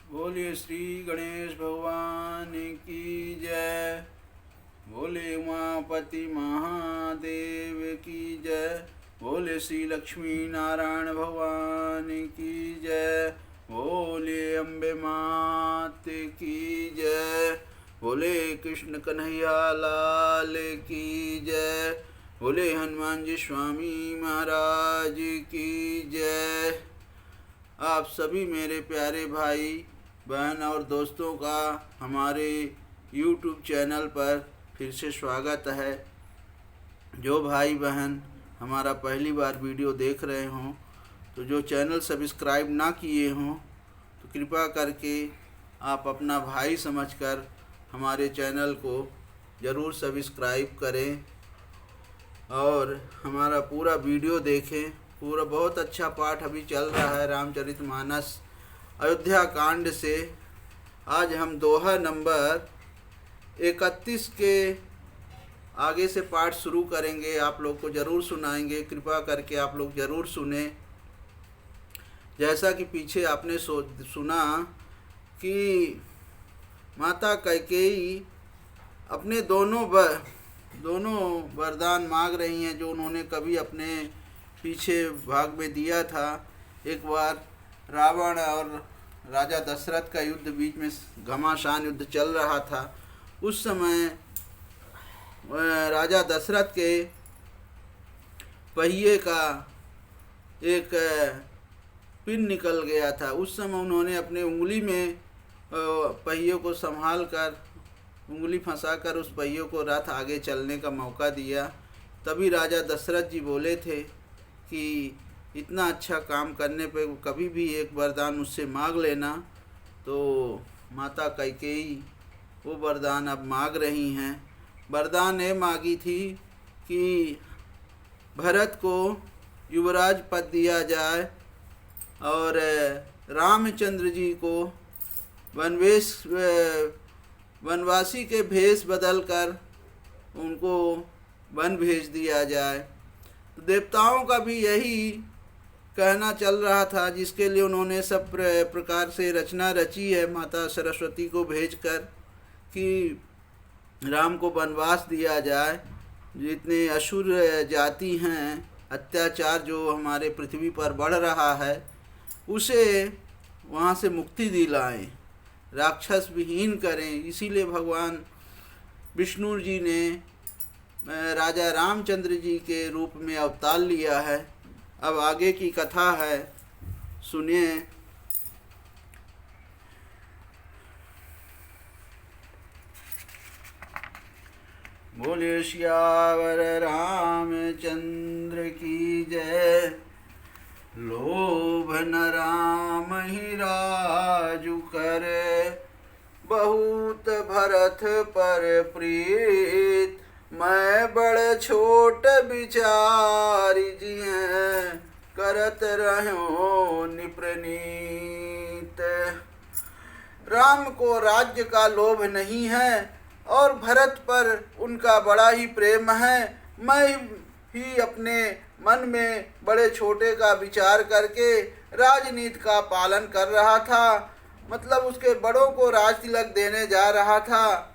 बोलिए श्री गणेश भगवान की जय। बोले उमापति महादेव की जय। बोले श्री लक्ष्मी नारायण भगवान की जय। बोले अम्बे मात की जय। बोले कृष्ण कन्हैया लाल की जय। बोले हनुमान जी स्वामी महाराज की जय। आप सभी मेरे प्यारे भाई बहन और दोस्तों का हमारे YouTube चैनल पर फिर से स्वागत है। जो भाई बहन हमारा पहली बार वीडियो देख रहे हों तो जो चैनल सब्सक्राइब ना किए हों तो कृपा करके आप अपना भाई समझकर हमारे चैनल को ज़रूर सब्सक्राइब करें और हमारा पूरा वीडियो देखें। पूरा बहुत अच्छा पाठ अभी चल रहा है रामचरितमानस अयोध्या कांड से। आज हम दोहा नंबर 31 के आगे से पाठ शुरू करेंगे। आप लोग को ज़रूर सुनाएंगे, कृपा करके आप लोग ज़रूर सुने। जैसा कि पीछे आपने सुना कि माता कैकेयी अपने दोनों वरदान मांग रही हैं जो उन्होंने कभी अपने पीछे भाग में दिया था। एक बार रावण और राजा दशरथ का युद्ध, बीच में घमासान युद्ध चल रहा था। उस समय राजा दशरथ के पहिए का एक पिन निकल गया था। उस समय उन्होंने अपने उंगली में पहियों को संभाल कर उंगली फंसाकर उस पहियों को रथ आगे चलने का मौका दिया। तभी राजा दशरथ जी बोले थे कि इतना अच्छा काम करने पे कभी भी एक वरदान मुझसे मांग लेना। तो माता कैकेयी वो वरदान अब मांग रही हैं। वरदान ये मांगी थी कि भरत को युवराज पद दिया जाए और रामचंद्र जी को वनवासी के भेष बदलकर उनको वन भेज दिया जाए। तो देवताओं का भी यही कहना चल रहा था, जिसके लिए उन्होंने सब प्रकार से रचना रची है माता सरस्वती को भेजकर कि राम को वनवास दिया जाए। जितने असुर जाति हैं, अत्याचार जो हमारे पृथ्वी पर बढ़ रहा है, उसे वहाँ से मुक्ति दिलाएं, राक्षस विहीन करें। इसीलिए भगवान विष्णु जी ने राजा रामचंद्र जी के रूप में अवतार लिया है। अब आगे की कथा है, सुनिए। बोले सियावर रामचंद्र की जय। लोभ न राम ही राजु करे, बहुत भरत पर प्रीत। मैं बड़ छोट विचारी जिय, करत रहो निप्रनीत। राम को राज्य का लोभ नहीं है और भरत पर उनका बड़ा ही प्रेम है। मैं ही अपने मन में बड़े छोटे का विचार करके राजनीति का पालन कर रहा था, मतलब उसके बड़ों को राज तिलक देने जा रहा था।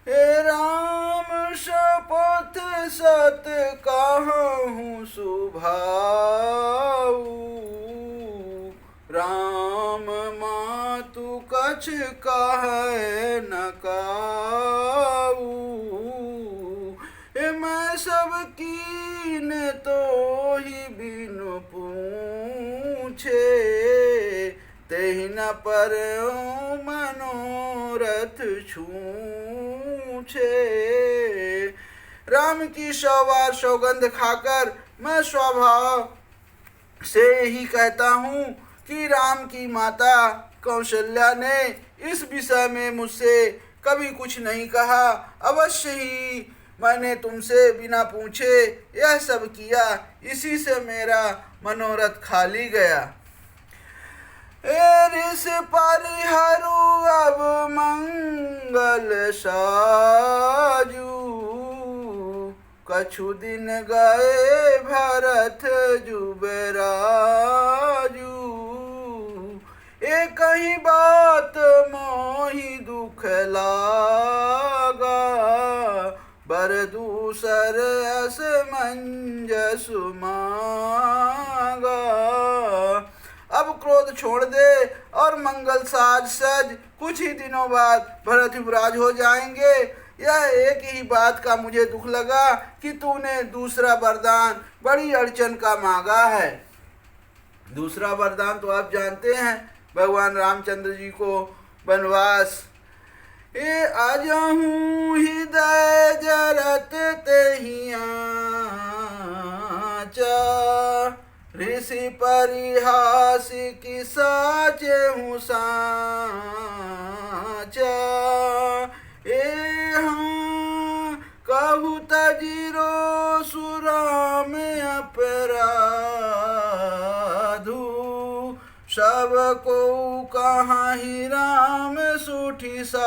हे राम शपथ सत कहूँ सुभाऊ, राम मातु कछ कहे न काऊ। मैं सब कीन तो ही बिनु पूछे, तेहि न पर मनोरथ छूछे। राम की 100 बार सौगंध खाकर मैं स्वभाव से ही कहता हूँ कि राम की माता कौशल्या ने इस विषय में मुझसे कभी कुछ नहीं कहा। अवश्य ही मैंने तुमसे बिना पूछे यह सब किया, इसी से मेरा मनोरथ खाली गया। ऋष परिहरु अब मंगल साजू, कछु दिन गए भरत जुबराजू। एक ही बात मोहि दुख लागा, बर दूसर असमंजस मांगा। अब क्रोध छोड़ दे और मंगल साज सज, कुछ ही दिनों बाद भरत युवराज हो जाएंगे। यह एक ही बात का मुझे दुख लगा कि तूने दूसरा वरदान बड़ी अड़चन का मांगा है। दूसरा वरदान तो आप जानते हैं, भगवान रामचंद्र जी को वनवास। ए आजहूँ हृदय जरत तहिया चा, ऋषि परिहास की साचे हूँ साचा। ए हाँ कहू तजीरो सुराम अपराधु, सब को कहाँ ही राम सूठी साधु।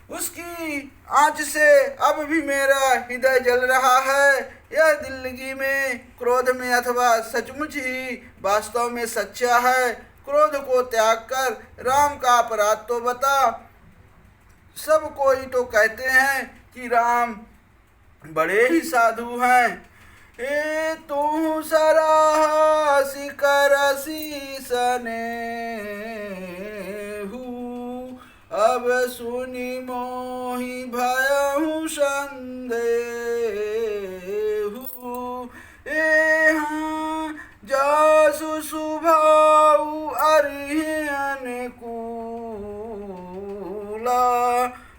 उसकी आँच से अब भी मेरा हृदय जल रहा है। यह दिल्लगी में, क्रोध में अथवा सचमुच ही वास्तव में सच्चा है। क्रोध को त्याग कर राम का अपराध तो बता। सब कोई तो कहते हैं कि राम बड़े ही साधु हैं। ए तू सराहा सिकरसी सनेहू, अब सुनी मोहि भयहु संदेहु। ए हाँ जासु सुभाऊ अरिहे अनुकूला,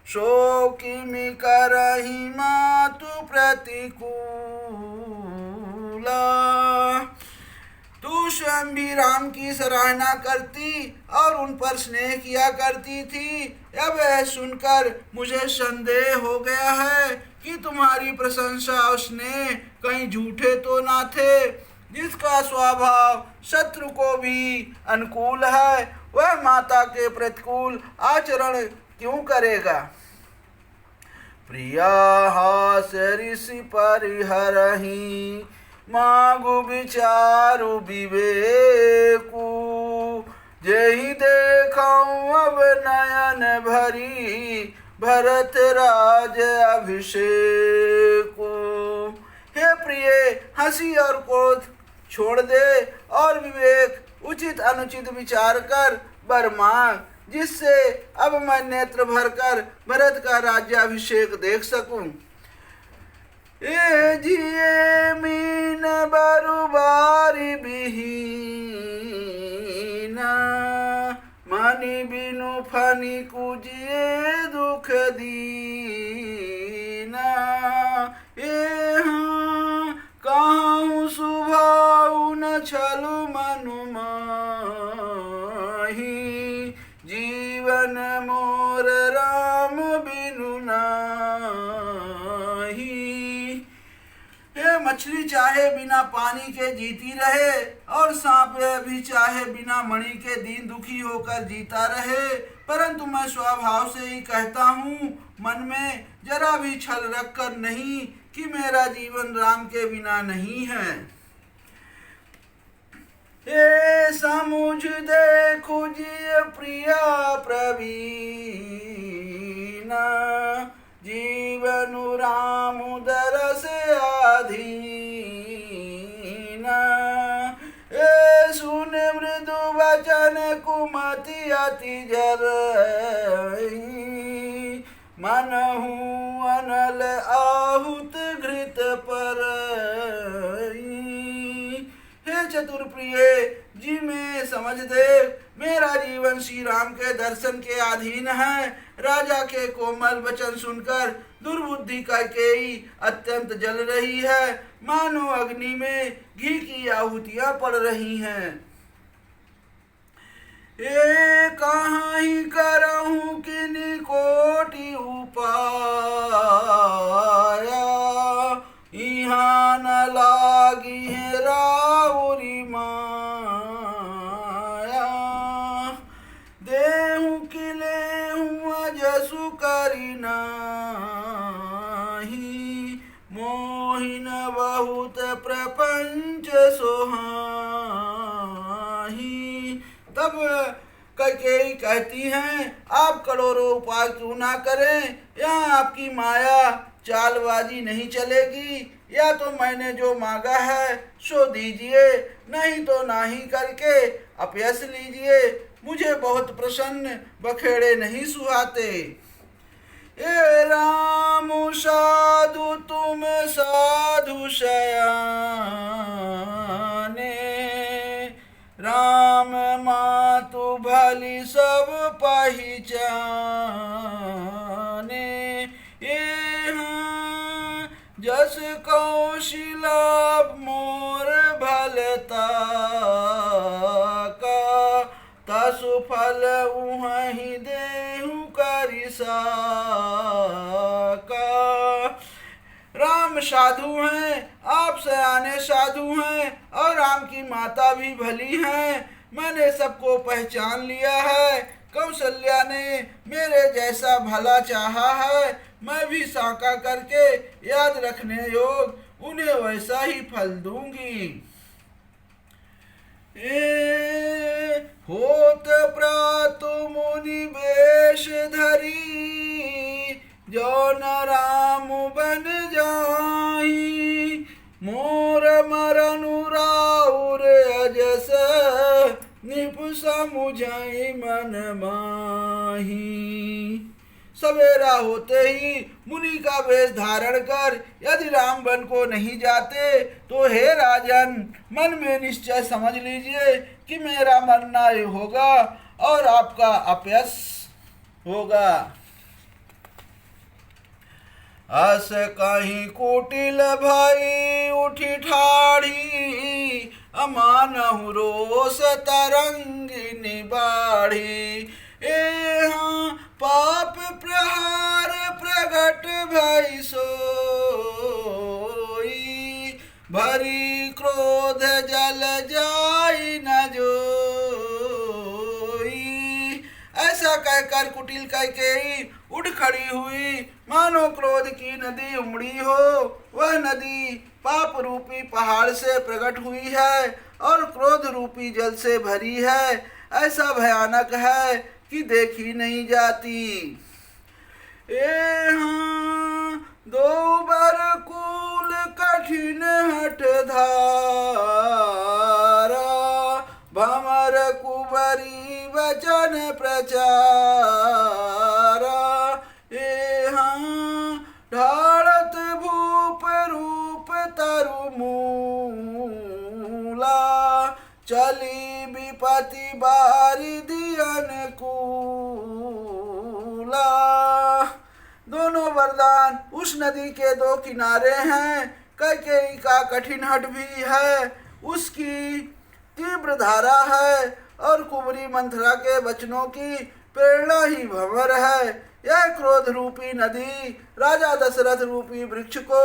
शोकिमि करहि मातु प्रतिकूला। तू स्वयं भी राम की सराहना करती और उन पर स्नेह किया करती थी। अब यह सुनकर मुझे संदेह हो गया है कि तुम्हारी प्रशंसा और स्नेह कहीं झूठे तो ना थे। जिसका स्वभाव शत्रु को भी अनुकूल है, वह माता के प्रतिकूल आचरण क्यों करेगा। प्रिया हास ऋषि परिहरहि, मागु विचारु विवेकु। जेहि देखऊँ अब नयन भरी, भरत राज अभिषेकु। हे प्रिय, हंसी और क्रोध छोड़ दे और विवेक उचित अनुचित विचार कर वर मांग, जिससे अब मैं नेत्र भरकर भरत का राज्याभिषेक देख सकूं। ए जिए मीन बरुबारी बिहीना, मनि बिनु फनि कुजिए दुख दीना। ए हाँ कहूँ सुभाऊ न छलु मनु माही, जीवन मोर राम बिनु नाही। हे मछली चाहे बिना पानी के जीती रहे और सांप भी चाहे बिना मणि के दीन दुखी होकर जीता रहे, परंतु मैं स्वभाव से ही कहता हूँ, मन में जरा भी छल रखकर नहीं कि मेरा जीवन राम के बिना नहीं है। हे समुझ देखु जिय प्रिया प्रवीणा, जीवनु राम दरस आधीना। ए सुन मृदु वचन कुमति अति जरहि, मनहु अनल आहुत घृत परहि। हे चतुर प्रिय जी, में समझ दे, मेरा जीवन श्री राम के दर्शन के अधीन है। राजा के कोमल वचन सुनकर दुर्बुद्धि कैकेयी अत्यंत जल रही है, मानो अग्नि में घी की आहुतियां पड़ रही हैं। ए कहाँ ही करहूँ किनि कोटि उपाया, इहाँ न लागी है राउरी माया। देहु किले हुआ जसु करी नाही, मोहिन बहुत प्रपंच सोहाई। ए सुन मृदु वचन कुमति अति जरहि, मनहु अनल आहुत घृत परहि। हे चतुर प्रिय जी, में समझ दे, मेरा जीवन श्री राम के दर्शन के अधीन है। राजा के कोमल वचन सुनकर दुर्बुद्धि कैकेयी अत्यंत जल रही है, मानो अग्नि में घी की आहुतियां पड़ रही हैं। ए कहाँ ही करहूँ किनि कोटि उपाया, इहाँ न लागी है राउरी माया। देहु किले हुआ जसु करी नाही, मोहिन बहुत प्रपंच सोहाई। नाही। तब कैकेयी कहती हैं, आप करोड़ों उपाय क्यों ना करें, यहाँ आपकी माया चालबाजी नहीं चलेगी। या तो मैंने जो मांगा है सो दीजिए, नहीं तो नाही करके अपयस लीजिए। मुझे बहुत प्रसन्न बखेड़े नहीं सुहाते। ए राम साधु तुम साधु सयाने, राम मातु भली सब पहचाने। जस कौशिलाभ मोर भलता का, तसु फल उहि देहु करिसा का। राम साधु हैं, आप सयाने साधु हैं और राम की माता भी भली हैं। मैंने सबको पहचान लिया है। कौशल्या ने मेरे जैसा भला चाहा है, मैं भी साका करके याद रखने योग उन्हें वैसा ही फल दूंगी। होत प्रातु मुनि वेश धरी, जौन राम बन जाई। मोर मरनु राउर अजस, निप समुझई मन माही। सवेरा होते ही मुनि का वेश धारण कर यदि राम वन को नहीं जाते तो हे राजन, मन में निश्चय समझ लीजिए कि मेरा मरना होगा और आपका अपयश होगा। अस कहीं कुटिल भई उठी ठाड़ी, अमानहु रोष तरंगिनी बाढ़ी। हाँ पाप प्रहार प्रगट भई सोई, भरी क्रोध जल जाई न जोई। ऐसा कहकर कुटिल कैकेयी उठ खड़ी हुई, मानो क्रोध की नदी उमड़ी हो। वह नदी पाप रूपी पहाड़ से प्रकट हुई है और क्रोध रूपी जल से भरी है। ऐसा भयानक है कि देखी नहीं जाती। दो बर कूल कठिन हठ धारा, भमर कुबरी वचन प्रचारा। ढाड़त भूप रूप तरु मूला, चली विपति बारी दियन कूला। दोनों वरदान उस नदी के दो किनारे हैं। कैकेयी का कठिन हठ भी है, उसकी तीव्र धारा है और कुबरी मंथरा के वचनों की प्रेरणा ही भंवर है। यह क्रोध रूपी नदी राजा दशरथ रूपी वृक्ष को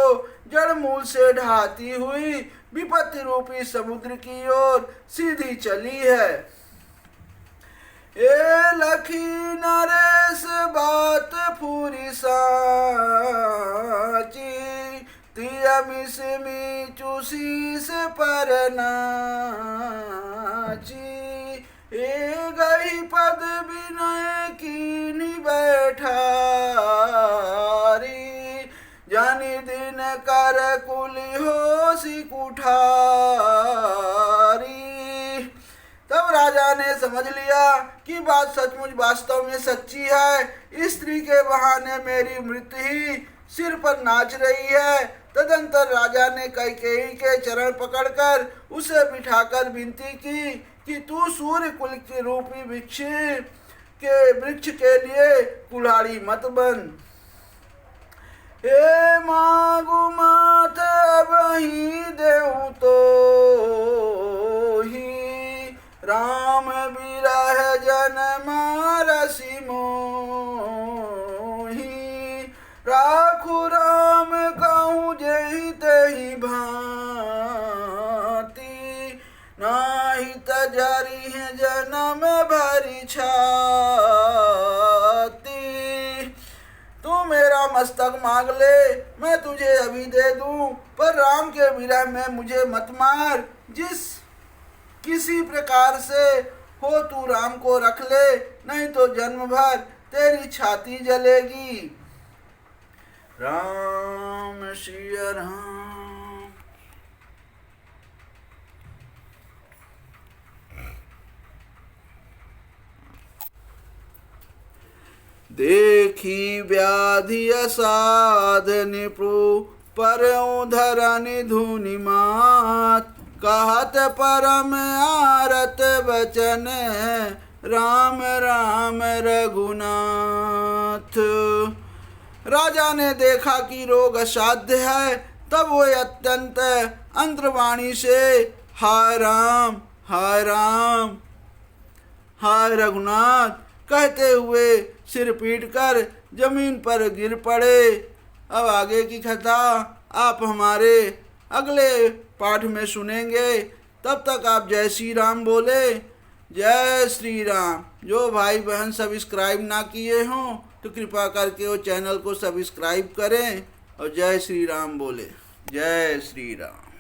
जड़ मूल से ढहाती हुई विपत्ति रूपी समुद्र की ओर सीधी चली है। ए लखी नरेश बात पूरी साची, तिया मिसमी चूसीस पर नाची। ए गई पद विनय कीनी बैठारी, जानी दिन कर कुली होसी कुठारी। तब राजा ने समझ लिया कि बात सचमुच वास्तव में सच्ची है। स्त्री के बहाने मेरी मृत्यु ही सिर पर नाच रही है। तदंतर राजा ने कैकेयी के चरण पकड़कर उसे बिठाकर विनती की कि तू सूर्य कुल के रूपी वृक्ष के लिए कुल्हाड़ी मत बन। हे मागु मात वही देऊ तो ही, राम बिरह जन मारसी मोही। राखु राम कहूँ जही तही भांति, नाही तजरी है जन्म भरी छाती। तू मेरा मस्तक मांग ले, मैं तुझे अभी दे दूं, पर राम के विरह में मुझे मत मार। जिस किसी प्रकार से हो तू राम को रख ले, नहीं तो जन्म भर तेरी छाती जलेगी। राम सिया राम। देखी व्याधि असाध निपु पर धरन धुनि मात, कहत परम आरत बचन राम राम रघुनाथ। राजा ने देखा कि रोग असाध्य है, तब वो अत्यंत अंतर्वाणी से हाय राम हाय राम हाय रघुनाथ कहते हुए सिर पीट कर जमीन पर गिर पड़े। अब आगे की कथा आप हमारे अगले पाठ में सुनेंगे। तब तक आप जय श्री राम बोले। जय श्री राम। जो भाई बहन सब्सक्राइब ना किए हों तो कृपा करके वो चैनल को सब्सक्राइब करें और जय श्री राम बोले। जय श्री राम।